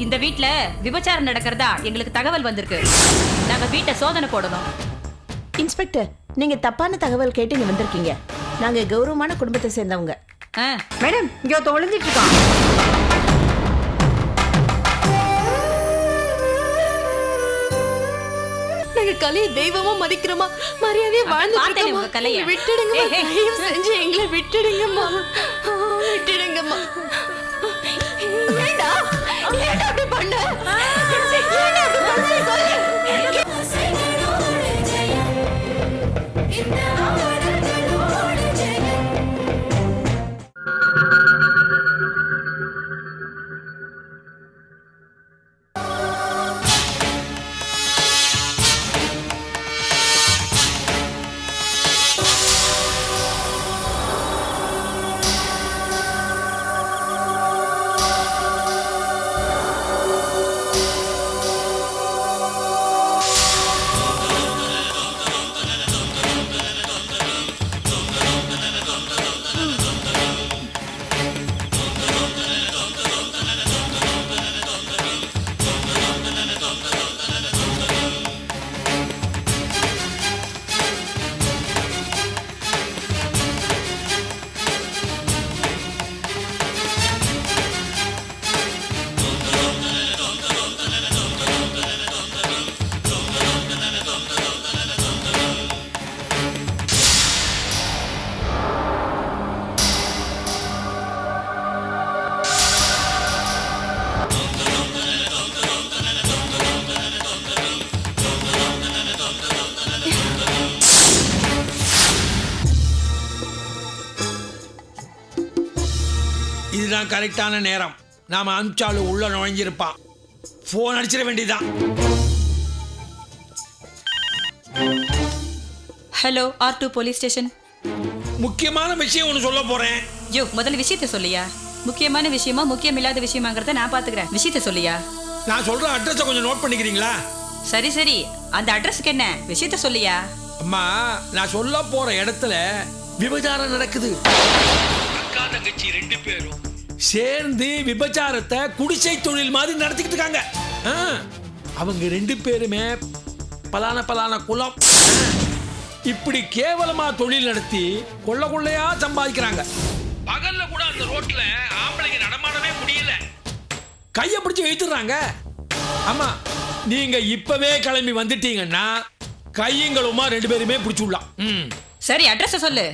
இந்த வீட்ல விபச்சாரம் நடக்கிறதா எங்களுக்கு தகவல் வந்திருக்கு. நாங்க வீட்டை சோதனை போடணும். இன்ஸ்பெக்டர், நீங்க தப்பான தகவல் கேட்டு இங்க வந்திருக்கீங்க. நாங்க கௌரவமான குடும்பத்தை சேர்ந்தவங்க. மேடம், இங்க தொலைஞ்சிட்டு இருக்கான். நாங்க கலையை தெய்வமா மதிக்கிறோமா, மரியாதையா வாழ்ந்துட்டு இருக்கோமா. விட்டுடுங்கம்மா, தயவு செஞ்சு எங்களை விட்டுடுங்கம்மா, விட்டுடுங்கம்மா. ஏண்டா ஏண்டா அப்படி பண்ண? ஏண்டா அப்படி பண்ண? சொல்லு. இதுதான் கரெக்டான நேரம். நாம அனுப்பிச்சாலும் உள்ள நுழைஞ்சிருப்பான். போன் அடிச்சிட வேண்டியதான். Hello, R2 police station. முக்கியமான விஷயம் ஒன்று சொல்ல போறேன். யோ, முதல்ல விஷயத்தை சொல்லியா. முக்கியமான விஷயமா முக்கியம் இல்லாத விஷயமாங்கிறத நான் பாத்துக்கிறேன். விஷயத்தை சொல்லியா. நான் சொல்ற அட்ரஸை கொஞ்சம் நோட் பண்ணிக்கிறீங்களா? சரி சரி, அந்த அட்ரஸ்க்கு என்ன விஷயத்தை சொல்லியா. அம்மா, நான் சொல்ல போற இடத்துல விபச்சாரம் நடக்குது. அக்கா தங்கச்சி 2 பேரும் சேர்ந்து விபச்சாரத்தை குடிசை தொழில் மாதிரி நடத்திக்கிட்டு இருக்காங்க. அவங்க 2 பேருமே பலான குலம். இப்படி கேவலமா தொழில் நடத்தி கொள்ளையா சம்பாதிக்கிறாங்க. பகல்ல கூட அந்த ரோட்ல ஆம்பளைங்க நடமாடவே முடியல. கையை பிடிச்சு இழுத்துறாங்க. ஆமா, நீங்க இப்பவே கிளம்பி வந்துட்டீங்கன்னா கையங்களுமா 2 பேருமே பிடிச்சு விடலாம். சரி, அட்ரஸ் சொல்லு.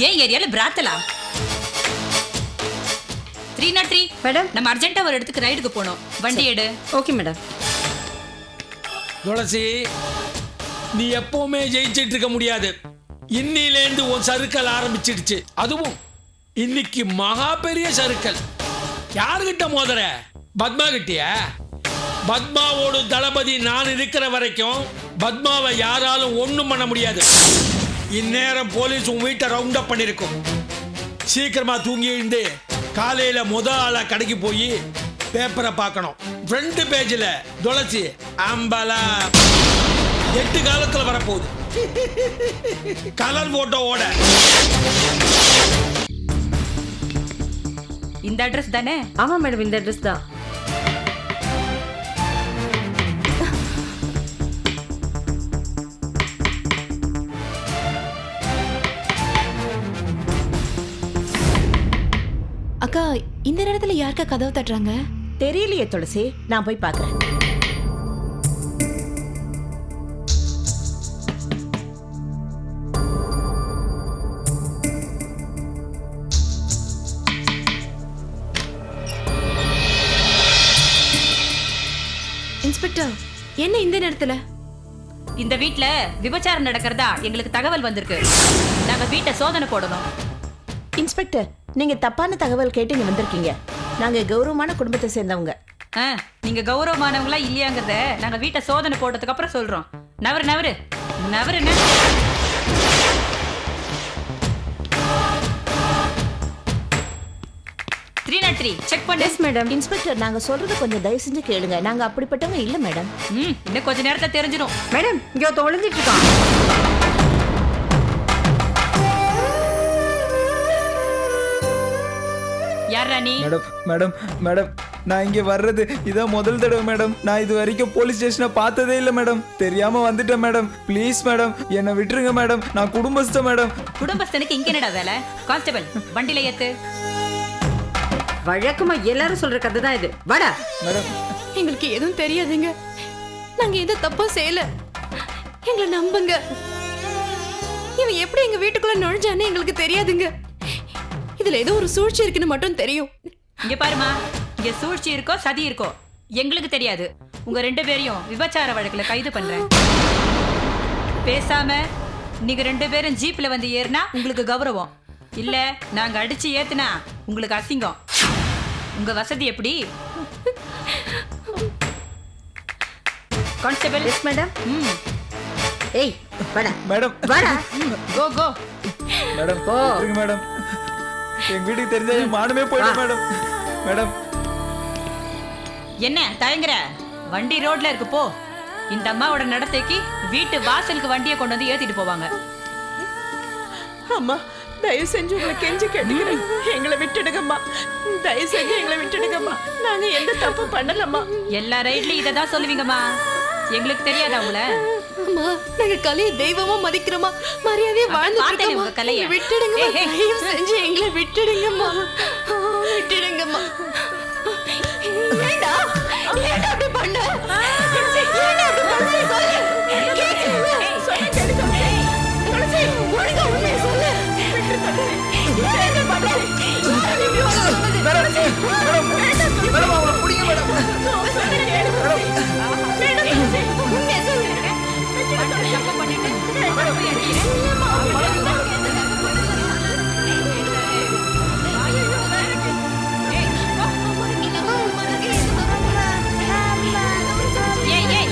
ஏன் ஏரியால பிராத்தலா? 303 மேடம், நம்ம அர்ஜென்ட்டா ஒரு இடத்துக்கு ரைடுக்கு போனோம். வண்டி எடு. Okay madam. துளசி, நீ எப்பவுமே ஜெயிச்சிட்டு இருக்க முடியாது. இன்னிலேந்து உன் சறுக்கல் ஆரம்பிச்சிடுச்சு. அதுவும் இன்னைக்கு மகா பெரிய சறுக்கல். யாருகிட்ட மோதுற? பத்மா கிட்டியா? பத்மாவோட தளபதி நான் இருக்கிற வரைக்கும் பத்மாவை யாராலும் ஒண்ணும் பண்ண முடியாது. இந்நேரம் போலீஸ் உன் வீட்டை ரவுண்ட் அப் பண்ணிருக்கும். சீக்கிரமா தூங்கி எழுந்து காலையில ஆளா கடைக்கு போய் பேப்பரை பார்க்கணும். ஃப்ரண்ட் பேஜ்ல துளசி அம்பலா 8 காலத்துல வரப்போகுது. கலர் போட்டோவோட. இந்த அட்ரஸ் தானே? ஆமா மேடம், இந்த அட்ரஸ் தான். அக்கா, இந்த நேரத்துல யாருக்கா கதவு தட்டுறாங்க? தெரியலையே துளசி, நான் போய் பார்க்கறேன். இன்ஸ்பெக்டர், என்ன இந்த நேரத்துல? இந்த வீட்ல விபச்சாரம் நடக்கிறதா எங்களுக்கு தகவல் வந்திருக்கு. நாங்க வீட்டை சோதனை போடணும். இன்ஸ்பெக்டர், நீங்க தப்பான தகவல் கேட்டு இங்க வந்திருக்கீங்க. நாங்க கௌரவமான குடும்பத்தை சேர்ந்தவங்க. நீங்க கௌரவமானவங்களா இல்லையாங்கிறத நாங்க வீட்டை சோதனை போட்டதுக்கு அப்புறம் சொல்றோம். நவரு நவரு நவரு. 303 காயத்ரி செக் பண்ணு. Yes madam. இன்ஸ்பெக்டர் நாங்க சொல்றத கொஞ்சம் தயவு செஞ்சு கேளுங்க. நாங்க அப்படிப்பட்டவங்க இல்ல மேடம். இன்னும் கொஞ்ச நேரத்துல தெரிஞ்சிடும். மேடம் இங்க ஒருத்தன் ஒளிஞ்சிட்டு இருக்கான். யாரா நீ? மேடம் மேடம் மேடம் நான் இங்க வர்றது இதான் முதல் தடவை மேடம். நான் இது வரைக்கும் போலீஸ் ஸ்டேஷனை பார்த்ததே இல்லை மேடம். தெரியாம வந்துட்டேன் மேடம். ப்ளீஸ் மேடம் என்னை விட்டுருங்க மேடம். நான் குடும்பஸ்த மேடம். குடும்பஸ்தனுக்கு இங்க என்னடா வேலை? கான்ஸ்டபிள் வண்டியில ஏத்து. வழக்கமா எல்லாரும் சொல்ற கதை தான் இது. வாடா. மேடம் எங்களுக்கு எதுவும் தெரியாதுங்க. நாங்க எந்த தப்பும் செய்யல. எங்களை நம்புங்க. இவன் எப்படி எங்க வீட்டுக்குள்ள நுழைஞ்சானே எங்களுக்கு தெரியாதுங்க. இதுல ஏதோ ஒரு சூழ்ச்சி இருக்குன்னு மட்டும் தெரியும். இங்க பாருமா, இங்க சூழ்ச்சி இருக்கோ சதி இருக்கோ எங்களுக்கு தெரியாது. உங்க 2 பேரையும் விபச்சார வழக்குல கைது பண்றேன். பேசாம நீங்க 2 பேரும் ஜீப்ல வந்து ஏறினா உங்களுக்கு கௌரவம், இல்ல நாங்க அடிச்சு ஏத்துனா உங்களுக்கு அசிங்கம். உங்க வசதி எப்படி? கான்ஸ்டபிள். Yes madam. ஏய் வாடா. மேடம் வாடா. கோ கோ. மேடம் விட்டுருங்க மேடம். எங்க வீட்டுக்கு தெரிஞ்சா என் மானமே போயிடும் மேடம். மேடம் என்ன தயங்குற? வண்டி ரோட்ல இருக்கு போ. இந்த அம்மாவோட நடத்தைக்கு வீட்டு வாசலுக்கு வண்டியை கொண்டு வந்து ஏத்திட்டு போவாங்க. அம்மா தயவு செஞ்சு உங்களை கெஞ்சி கேட்டுக்கிறேன். எங்களை விட்டுடுங்கம்மா. தயவு செஞ்சு எங்களை விட்டுடுங்கம்மா. நாங்க எந்த தப்பு பண்ணலம்மா. எல்லா ரைட்லயும் இதை தான் சொல்லுவீங்கம்மா. எங்களுக்கு தெரியாதா உங்கள? அம்மா நாங்க கலையை தெய்வமா மதிக்கிறோமா, மரியாதையா வாழ்ந்துட்டு பார்த்தேனே இருக்கோமா. உங்க கலைய. விட்டுடுங்கம்மா. ஏய், ஏய். தயவு செஞ்சு எங்களை விட்டுடுங்கம்மா. விட்டுடுங்கம்மா. ஏண்டா ஏண்டா அப்படி பண்ண? ஏண்டா அப்படி பண்ண? சொல்லு. சொல்லு கேளுங்க. துளசி ஒழுங்கா உண்மையை சொல்லு. ஏன் இப்படி பண்ண? ஏன் இப்படி பண்ண? மேடம் அவங்களை பிடிங்க மேடம். உண்மையை சொல்லு. தப்பு பண்ணிட்டு அப்புறம் போய் அடிக்கிறேன். ஏய், ஏய்.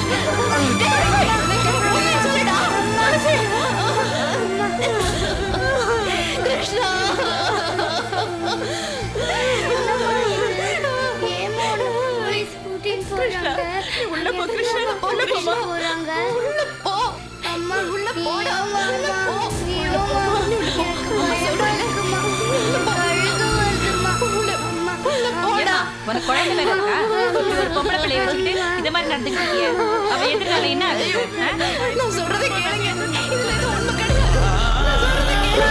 ஏடா, உனக்கு குழந்தை வேற இருக்கா? ஒரு பொம்பளை பிள்ளைய வச்சுக்கிட்டு இந்த மாதிரி நடந்துக்கிட்டு இருக்கியே. அவ எதிர்கால என்ன ஆகுது? நான் சொல்றதை கேளுங்க. இதுல எதுவும் உண்மை கிடையாது. நான் சொல்றதை கேளுங்க.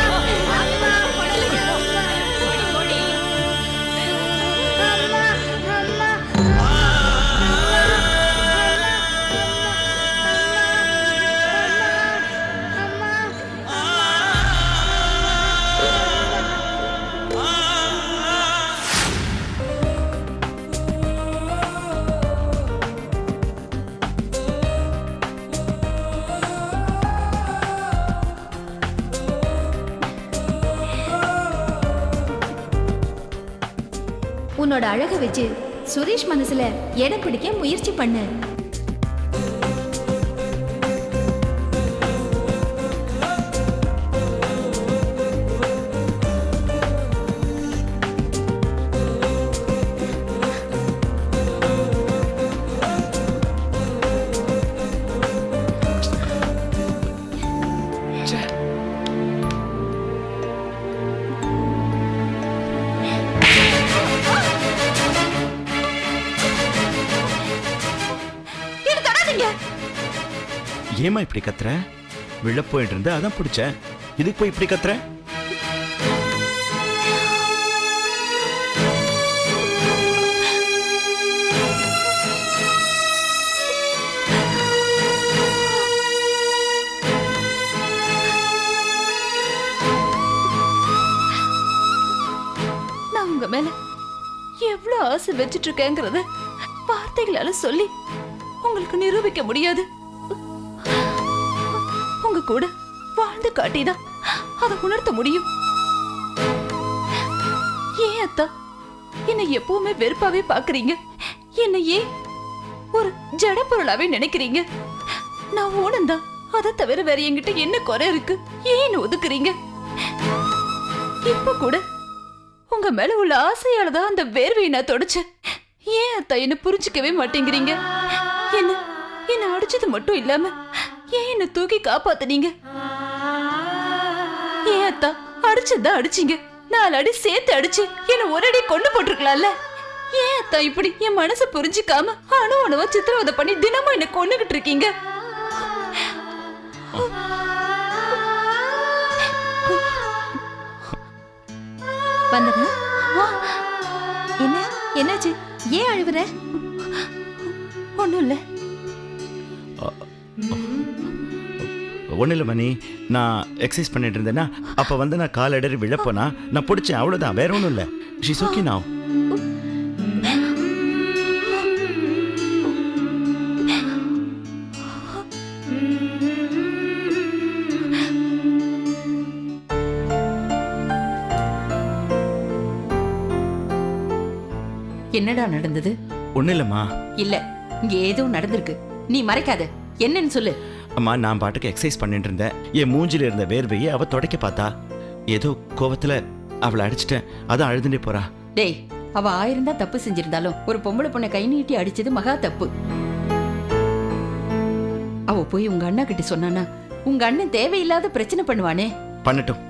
உன்னோட அழக வச்சு சுரேஷ் மனசுல இடம் பிடிக்க முயற்சி பண்ணு. ஏமா இப்படி கத்துற? விழ போயிட்டு இருந்த அதான் பிடிச்ச. இதுக்கு போய் இப்படி கத்துற? நான் உங்க மேல எவ்வளவு ஆசை வச்சிட்டு இருக்கேங்கிறத வார்த்தைகளால சொல்லி உங்களுக்கு நிரூபிக்க முடியாது. உங்க கூட வாழ்ந்து காட்டிதான் அதை உணர்த்த முடியும். ஏன் அத்தா என்னை எப்பவுமே வெறுப்பாவே பாக்குறீங்க? என்னை ஏன் ஒரு ஜட பொருளாவே நினைக்கிறீங்க? நான் ஊனந்தான். அதை தவிர வேற என்கிட்ட என்ன குறை இருக்கு? ஏன் ஒதுக்குறீங்க? இப்ப கூட உங்க மேல உள்ள ஆசையால தான் அந்த வேர்வையை நான் தொடச்சேன். ஏன் அத்தா என்ன புரிஞ்சுக்கவே மாட்டேங்கிறீங்க? என்ன என்ன அடிச்சது மட்டும் இல்லாம ஏன் என்ன தூக்கி காப்பாத்துனீங்க? ஏன் அத்தா அடிச்சதா அடிச்சீங்க, 4 அடி சேர்த்து அடிச்சு என்ன ஒரு அடி கொண்டு போட்டிருக்கலாம்ல? ஏன் அத்தா இப்படி என் மனசை புரிஞ்சுக்காம அணு அணுவா சித்திரவதை பண்ணி தினமும் என்ன கொண்டுகிட்டு இருக்கீங்க? வந்தனா என்ன என்னாச்சு? ஏன் அழுவுற? ஒண்ணும் இல்ல. ஒன்றும் இல்லை மணி, நான் எக்ஸசைஸ் பண்ணிட்டு இருந்தேன்னா அப்போ வந்து நான் கால் இடறி விழப்போனா நான் பிடிச்சேன், அவ்வளோதான், வேற ஒன்றும் இல்லை. She's okay now. என்னடா நடந்தது? ஒன்றும் இல்லைம்மா. இல்ல, இங்க ஏதோ நடந்திருக்கு. நீ மறைக்காத, என்னன்னு சொல்லு. அம்மா, நான் பாட்டுக்கு எக்ஸசைஸ் பண்ணிட்டு இருந்தேன். என் மூஞ்சில இருந்த வேர்வையை அவ துடைக்க பார்த்தா. ஏதோ கோவத்துல அவளை அடிச்சிட்டேன், அதான் அழுதுண்டே போறா. டேய், அவ 1000 தான் தப்பு செஞ்சிருந்தாலும் ஒரு பொம்பளை பொண்ணை கை நீட்டி அடிச்சது மகா தப்பு. அவ போய் உங்க அண்ணா கிட்ட சொன்னானா உங்க அண்ணன் தேவையில்லாத பிரச்சனை பண்ணுவானே. பண்ணட்டும்,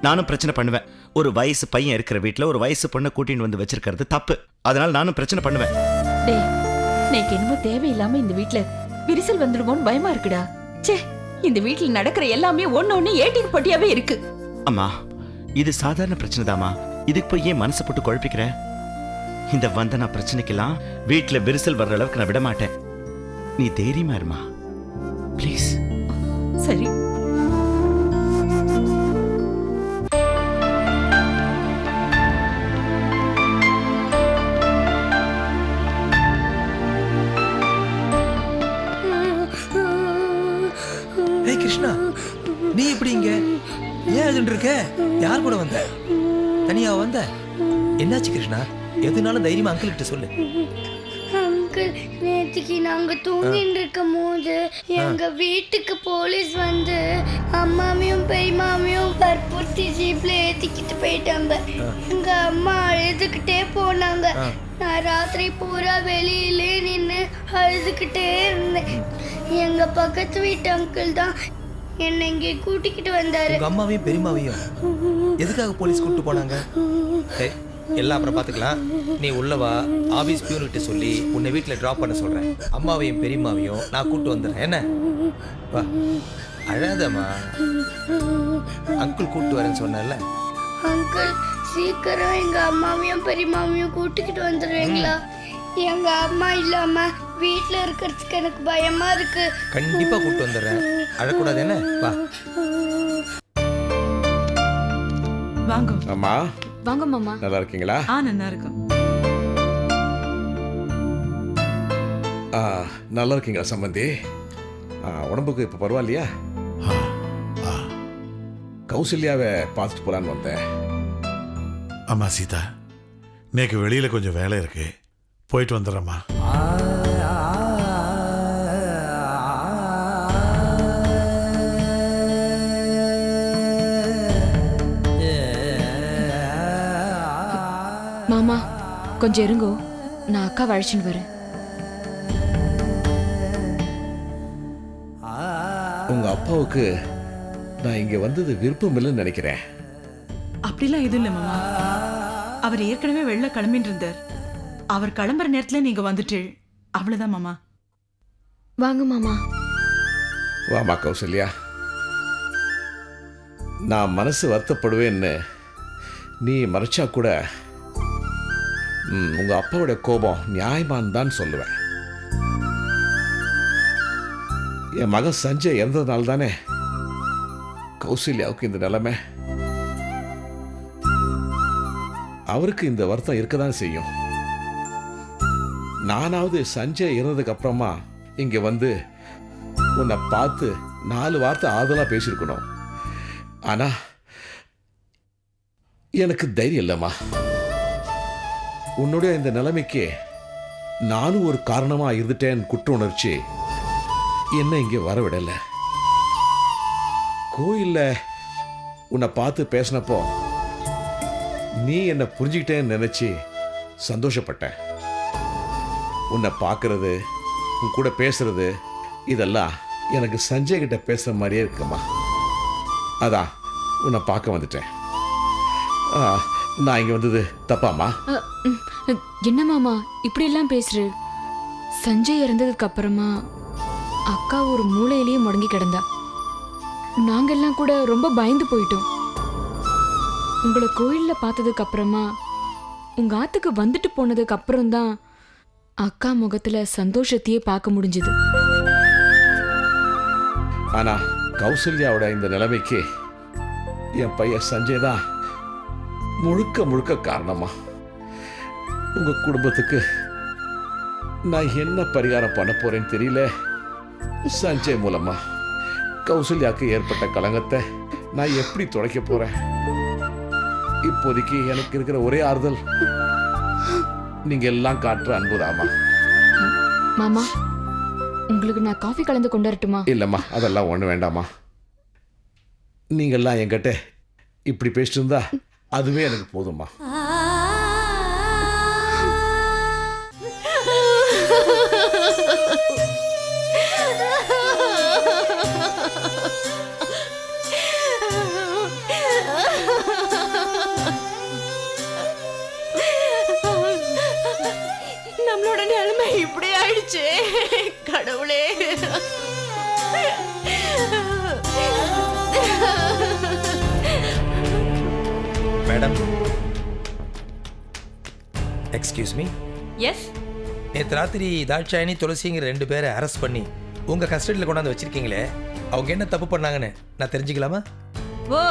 நானும் பிரச்சனை பண்ணுவேன். ஒரு வயசு பையன் இருக்கிற வீட்டுல ஒரு வயசு பொண்ணை கூட்டின்னு வந்து வச்சிருக்கிறது தப்பு. அதனால நானும் பிரச்சனை பண்ணுவேன். டேய், நேக்கு என்னமோ தேவையில்லாம இந்த வீட்ல விரிசல் வந்துடுமோன்னு பயமா இருக்குடா. ச்சே, இந்த வீட்ல நடக்கிற எல்லாமே ஒண்ணு ஏட்டின் பொட்டியாவே இருக்கு. அம்மா, இது சாதாரண பிரச்சனை தாமா, இதுக்கு போய் ஏன் மனசை போட்டு குழப்பிக்கிற? இந்த வந்தனா பிரச்சனைக்கெல்லாம் வீட்டுல விரிசல் வர்ற அளவுக்கு நான் விட மாட்டேன். நீ தைரியமா இருமா ப்ளீஸ். சரி. ஏய் கிருஷ்ணா, நீ எப்படி இங்க? ஏன் அழுதுட்டு இருக்க? யார் கூட வந்த? தனியா வந்த? என்னாச்சு கிருஷ்ணா? எதுனாலும் தைரியமா அங்கிள் கிட்ட சொல்லு. அங்கிள், நேற்றுக்கு நாங்க தூங்கிட்டு இருக்கும் போது எங்க வீட்டுக்கு போலீஸ் வந்து அம்மாவையும் பெரியமாவையும் வற்புறுத்தி ஜீப்ல ஏத்திக்கிட்டு போயிட்டாங்க. எங்க அம்மா அழுதுகிட்டே போனாங்க. நான் ராத்திரி பூரா வெளியிலே நின்று அழுதுகிட்டே இருந்தேன். எங்க பக்கத்து வீட்டு அங்கிள் தான் என்னை இங்கே கூட்டிக்கிட்டு வந்தாரு. உங்க அம்மாவையும் பெரியமாவையும் எதுக்காக போலீஸ் கூட்டிட்டு போனாங்க? எல்லாம் அப்புறம் பார்த்துக்கலாம். நீ உள்ளவா, ஆபீஸ் பியூன்கிட்ட சொல்லி உன்னை வீட்டில் ட்ராப் பண்ண சொல்கிறேன். அம்மாவையும் பெரியம்மாவையும் நான் கூப்பிட்டு வந்துடுறேன். என்ன வா, அழாதம்மா. அங்கிள் கூப்பிட்டு வரேன்னு சொன்னல. அங்கிள், சீக்கிரம் எங்க அம்மாவையும் பெரியம்மாவையும் கூட்டிக்கிட்டு வந்துடுறீங்களா? எங்க அம்மா இல்லாம வீட்டில் இருக்கிறதுக்கு எனக்கு பயமா இருக்கு. கண்டிப்பாக கூப்பிட்டு வந்துடுறேன், அழக்கூடாது. என்ன வா. வாங்க. அம்மா, வாங்க மாமா. நல்லா இருக்கீங்களா? நல்லா இருக்கும். நல்லா இருக்கீங்களா சம்பந்தி? உடம்புக்கு இப்போ பரவாயில்லையா? கௌசல்யாவை பார்த்துட்டு போலான்னு வந்தேன். ஆமா சீதா, இன்னைக்கு வெளியில கொஞ்சம் வேலை இருக்கு, போயிட்டு வந்துடுறேம்மா. மாமா கொஞ்சம் இருங்கோ, நான் அக்கா அழைச்சிட்டு வரேன். உங்க அப்பாவுக்கு நான் இங்க வந்தது விருப்பம் இல்லைன்னு நினைக்கிறேன். அப்படிலாம் எதுவும் இல்லை மாமா. அவர் ஏற்கனவே வெளில கிளம்பிட்டு இருந்தார். அவர் கிளம்புற நேரத்துல நீங்க வந்துட்டு அவ்வளவுதான் மாமா. வாங்க மாமா. வாமா கௌசல்யா. நான் மனசு வருத்தப்படுவேன்னு நீ மறைச்சா கூட உங்க அப்பாவோட கோபம் நியாயமான் தான் சொல்லுவேன். என் மகன் சஞ்சய் இறந்ததுனால தானே கௌசல்யாவுக்கு இந்த நிலைமை. அவருக்கு இந்த வருத்தம் இருக்கதான் செய்யும். நானாவது சஞ்சய் இறந்ததுக்கு அப்புறமா இங்க வந்து உன்னை பார்த்து 4 வார்த்தை ஆறுதலா பேசியிருக்கணும். ஆனா எனக்கு தைரியம் இல்லைம்மா. உன்னுடைய இந்த நிலைமைக்கு நானும் ஒரு காரணமா இருந்துட்டேன். குற்ற உணர்ச்சி என்ன இங்கே வரவிடல. கோயில்ல உன்னை பார்த்து பேசினப்போ நீ என்னை புரிஞ்சுக்கிட்டேன்னு நினைச்சு சந்தோஷப்பட்டேன். உன்னை பார்க்கறது, உன் கூட பேசுறது இதெல்லாம் எனக்கு சஞ்சய் கிட்ட பேசுற மாதிரியே இருக்குமா. அதான் உன்னை பார்க்க வந்துட்டேன். நான் இங்க வந்தது தப்பாமா? என்ன மாமா இப்படி எல்லாம் பேசுற? சஞ்சய் இறந்ததுக்கு அப்புறமா அக்கா ஒரு மூலையிலேயே முடங்கி கிடந்தா. நாங்கெல்லாம் கூட ரொம்ப பயந்து போயிட்டோம். உங்களை கோயில்ல பார்த்ததுக்கு அப்புறமா உங்க ஆத்துக்கு வந்துட்டு போனதுக்கு அப்புறம் தான் அக்கா முகத்துல சந்தோஷத்தையே பார்க்க முடிஞ்சது. ஆனா கௌசல்யாவோட இந்த நிலைமைக்கு என் பையன் சஞ்சய் தான் முழுக்க முழுக்க காரணமா. உங்க குடும்பத்துக்கு நான் என்ன பரிகாரம் பண்ண போறேன்னு தெரியல. சஞ்சய் மூலமா கௌசல்யாவுக்கு ஏற்பட்ட களங்கத்தை நான் எப்படி துடைக்க போறேன்? இப்போதைக்கு எனக்கு இருக்கிற ஒரே ஆறுதல் நீங்க எல்லாம் காட்டுற அன்புதாமா. மாமா உங்களுக்கு நான் காஃபி கலந்து கொண்டு வரட்டுமா? இல்லம்மா, அதெல்லாம் ஒண்ணு வேண்டாமா. நீங்கெல்லாம் என்கிட்ட இப்படி பேசிட்டு இருந்தா அதுவே எனக்கு போதும்மா. நம்மளோட நிலைமை இப்படி ஆயிடுச்சு. கடவுளே. Madam, excuse me. எஸ். நேற்று ராத்திரி தாட்சாயணி துளசிங்கிற 2 பேரை அரெஸ்ட் பண்ணி உங்கள் கஸ்டடியில் கொண்டாந்து வச்சிருக்கீங்களே, அவங்க என்ன தப்பு பண்ணாங்கன்னு நான் தெரிஞ்சுக்கலாமா? ஓ,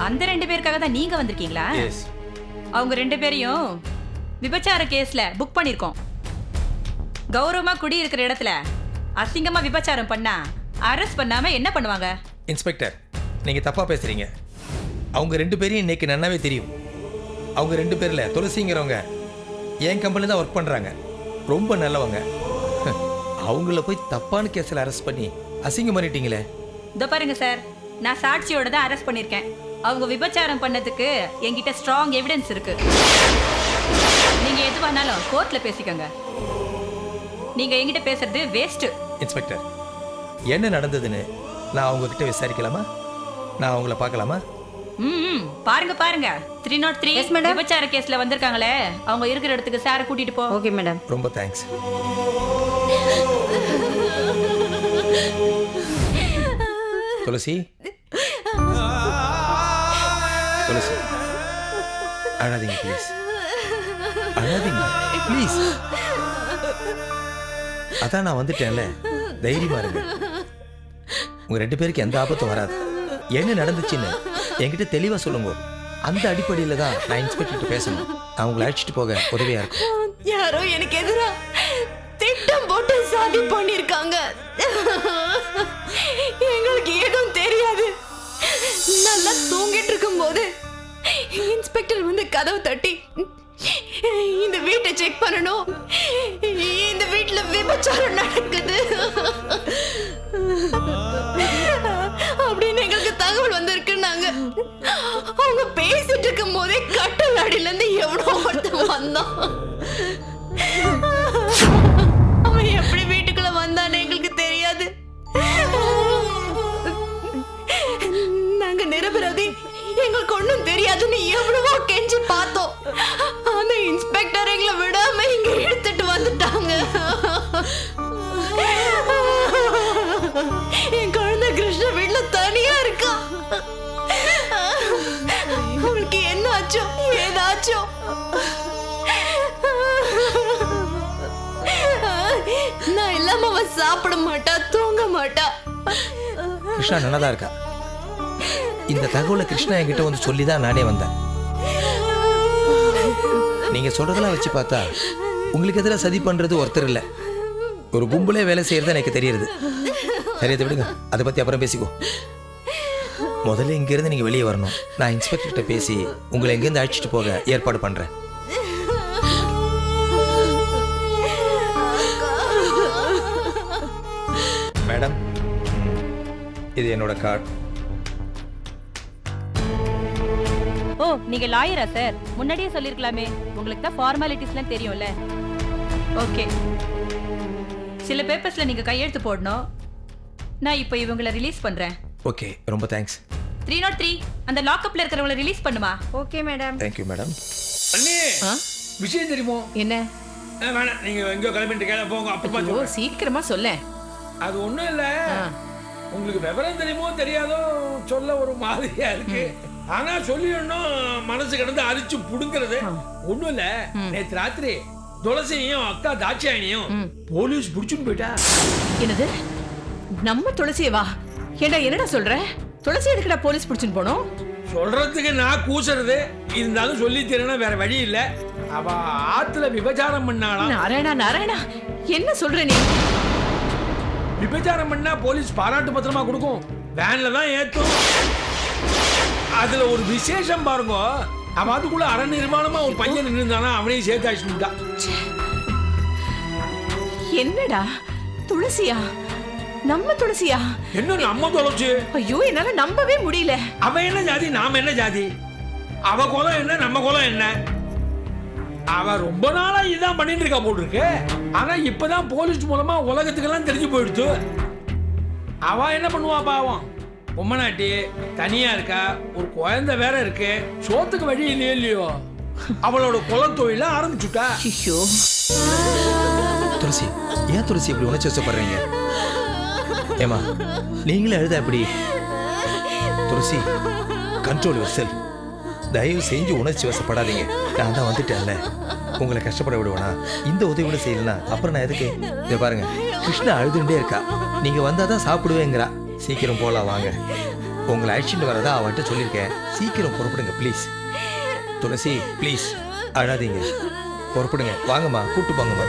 அந்த 2 பேருக்காக தான் நீங்க வந்திருக்கீங்களா? எஸ். அவங்க 2 பேரையும் விபச்சார கேஸ்ல புக் பண்ணிருக்கோம். கௌரவமா குடி இருக்கிற இடத்துல அசிங்கமா விபச்சாரம் பண்ணா அரெஸ்ட் பண்ணாம என்ன பண்ணுவாங்க? இன்ஸ்பெக்டர், நீங்கள் தப்பாக பேசுகிறீங்க. அவங்க 2 பேரையும் இன்னைக்கு நல்லாவே தெரியும். அவங்க 2 பேரில் துளசிங்கிறவங்க என் கம்பெனி தான் ஒர்க் பண்ணுறாங்க. ரொம்ப நல்லவங்க. அவங்கள போய் தப்பான கேஸில் அரெஸ்ட் பண்ணி அசிங்கம் பண்ணிட்டீங்களே. இதோ பாருங்க சார், நான் சாட்சியோட தான் அரெஸ்ட் பண்ணிருக்கேன். அவங்க விபச்சாரம் பண்ணதுக்கு என்கிட்ட ஸ்ட்ராங் எவிடன்ஸ் இருக்கு. நீங்க எதுவானாலும் கோர்ட்ல பேசிக்கோங்க. நீங்க என்கிட்ட பேசுறது வேஸ்ட். இன்ஸ்பெக்டர், என்ன நடந்ததுன்னு நான் அவங்க கிட்ட விசாரிக்கலாமா? நான் அவங்கள பார்க்கலாமா? பாருங்க பாருங்க, 303 விபச்சார கேஸ்ல வந்திருக்காங்களே, அவங்க இருக்கிற இடத்துக்கு சாரை கூட்டிட்டு போ. Okay madam. ரொம்ப தேங்க்ஸ். துளசி, துளசி, அழாதீங்க ப்ளீஸ், அழாதீங்க ப்ளீஸ். அதான் நான் வந்துட்டேன்ல, தைரியமா இருங்க. உங்க 2 பேருக்கு எந்த ஆபத்தும் வராது. என்ன நடந்துச்சுன்னு என்கிட்ட தெளிவா சொல்லுங்க. அந்த அடிப்படையில தான் நான் இன்ஸ்பெக்டர் பேசணும். அவங்களை அழைச்சிட்டு போக உதவியா இருக்கும். யாரோ எனக்கு எதிரா திட்டம் போட்டு சாதி பண்ணிருக்காங்க. எங்களுக்கு எதுவும் தெரியாது. நல்லா தூங்கிட்டு இருக்கும் போது இன்ஸ்பெக்டர் வந்து கதவு தட்டி, இந்த வீட்டை செக் பண்ணணும், இந்த வீட்டுல விபச்சாரம் நடக்குது அப்படின்னு எங்களுக்கு தகவல் வந்திருக்குன்னாங்க. அவங்க பேசிட்டு இருக்கும் போதே கட்டல் அடியில இருந்து எவ்வளோ ஒருத்தன் வந்தான். அவன் எப்படி வீட்டுக்குள்ள வந்தான்னு எங்களுக்கு தெரியாது. நாங்க நிரபராதி, எங்களுக்கு ஒண்ணும் தெரியாதுன்னு எவ்வளவோ கெஞ்சி பார்த்தோம். அந்த இன்ஸ்பெக்டர் எங்களை விடாம இங்க எடுத்துட்டு வந்துட்டாங்க. என் குழந்தை கிருஷ்ண வீட்டுல தனியா இருக்கா. அவளுக்கு என்ன ஆச்சோ ஏதாச்சோ. நான் இல்லாம அவ சாப்பிட மாட்டா, தூங்க மாட்டா. கிருஷ்ணா நல்லாதான் இருக்கா. இந்த தகவலை கிருஷ்ணா என்கிட்ட வந்து சொல்லிதான் நானே வந்தேன். நீங்க சொல்றதெல்லாம் வச்சு பார்த்தா உங்களுக்கு எதிராக சதி பண்றது ஒருத்தர் இல்ல, ஒரு கும்பலே வேலை செய்யறது எனக்கு தெரியுது. சரி, அதை விடுங்க, அதை பத்தி அப்புறம் பேசிக்கோ. முதல்ல இங்க இருந்து நீங்க வெளியே வரணும். நான் இன்ஸ்பெக்டர் கிட்ட பேசி உங்களை எங்கேருந்து அழைச்சிட்டு போக ஏற்பாடு பண்றேன். மேடம், இது என்னோட கார்டு. ஓ நீங்க லாயரா சார்? முன்னாடியே சொல்லிருக்கலாமே, உங்களுக்கு தான் ஃபார்மாலிட்டிஸ்லாம் தெரியும்ல. ஓகே, சில பேப்பர்ஸ்ல நீங்க கையெழுத்து போடணும். நான் இப்போ இவங்களை ரிலீஸ் பண்றேன். ஓகே, ரொம்ப தேங்க்ஸ். 303 அந்த லாக்அப்ல இருக்கிறவங்களை ரிலீஸ் பண்ணுமா? Okay madam. Thank you madam. அண்ணே, விஷயம் தெரியுமோ? என்ன? வேணாம், நீங்க எங்கேயோ கிளம்பிட்டு கேள போங்க. அப்பப்பா ஓ சொல்றேன். சீக்கிரமா சொல்ல. அது ஒண்ணும் இல்ல. உங்களுக்கு விவரம் தெரியுமோ தெரியாதோ சொல்ல ஒரு மாதிரியா இருக்கு. ஆனா சொல்லிடணும், மனசு கிடந்து அரிச்சு புடுங்கிறது ஒண்ணும் இல்ல. நேத்து ராத்திரி துளசியையும் அக்கா தாட்சாயணியும் போலீஸ் புடிச்சுன்னு போயிட்டா. என்னது? நம்ம துளசியவா? ஏண்டா என்னடா சொல்ற? துளசி எதுக்குடா போலீஸ் பிடிச்சுன்னு போனோம்? சொல்றதுக்கு நான் கூசுறது, இருந்தாலும் சொல்லி தரேன்னா வேற வழி இல்ல. அவ ஆத்துல விபச்சாரம் பண்ணாலாம். நாராயணா நாராயணா, என்ன சொல்ற நீ? விபச்சாரம் பண்ணா போலீஸ் பாராட்டு பத்திரமா கொடுக்கும், வேன்ல தான் ஏத்தும். அதுல ஒரு விசேஷம் பாருங்க, அவன் அதுக்குள்ள அரை நிர்மாணமா ஒரு பையன் நின்றுந்தானா அவனையும் சேர்த்து அழிச்சுட்டா. என்னடா துளசியா? நம்ம துளசியா? என்ன நம்ம துளசி? ஐயோ என்னால நம்பவே முடியல. அவ என்ன ஜாதி, நாம என்ன ஜாதி? அவ குலம் என்ன, நம்ம குலம் என்ன? அவ ரொம்ப நாளா இதான் பண்ணிட்டு இருக்கா போல் இருக்கு. ஆனா இப்பதான் போலீஸ் மூலமா உலகத்துக்கெல்லாம் தெரிஞ்சு போயிடுச்சு. அவ என்ன பண்ணுவா பாவம், பொம்மநாட்டி தனியா இருக்கா, ஒரு குழந்தை வேற இருக்கு, சோத்துக்கு வழி இல்லையோ இல்லையோ, அவளோட குலத்தொழில ஆரம்பிச்சுட்டா. துளசி, ஏன் துளசி இப்படி உணர்ச்சி வசப்படுறீங்க? ஏமா நீங்களே அழுதா எப்படி? துளசி, கண்ட்ரோல் யுவர் செல்ஃப். தயவு செஞ்சு உணர்ச்சி வசப்படாதீங்க. நான் தான் வந்துட்டேன்ல, உங்களை கஷ்டப்பட விடுவேனா? இந்த உதவி கூட செய்யலாம், அப்புறம் நான் எதுக்கு? இதை பாருங்க, கிருஷ்ணா அழுதுண்டே இருக்கா, நீங்க வந்தாதான் சாப்பிடுவேங்கிறா. சீக்கிரம் போலாம் வாங்க. உங்களை அழைச்சிட்டு வரதா அவன்கிட்ட சொல்லியிருக்கேன். சீக்கிரம் புறப்படுங்க ப்ளீஸ். துளசி ப்ளீஸ் அழாதீங்க, புறப்படுங்க. வாங்கம்மா, கூட்டு போங்கம்மா.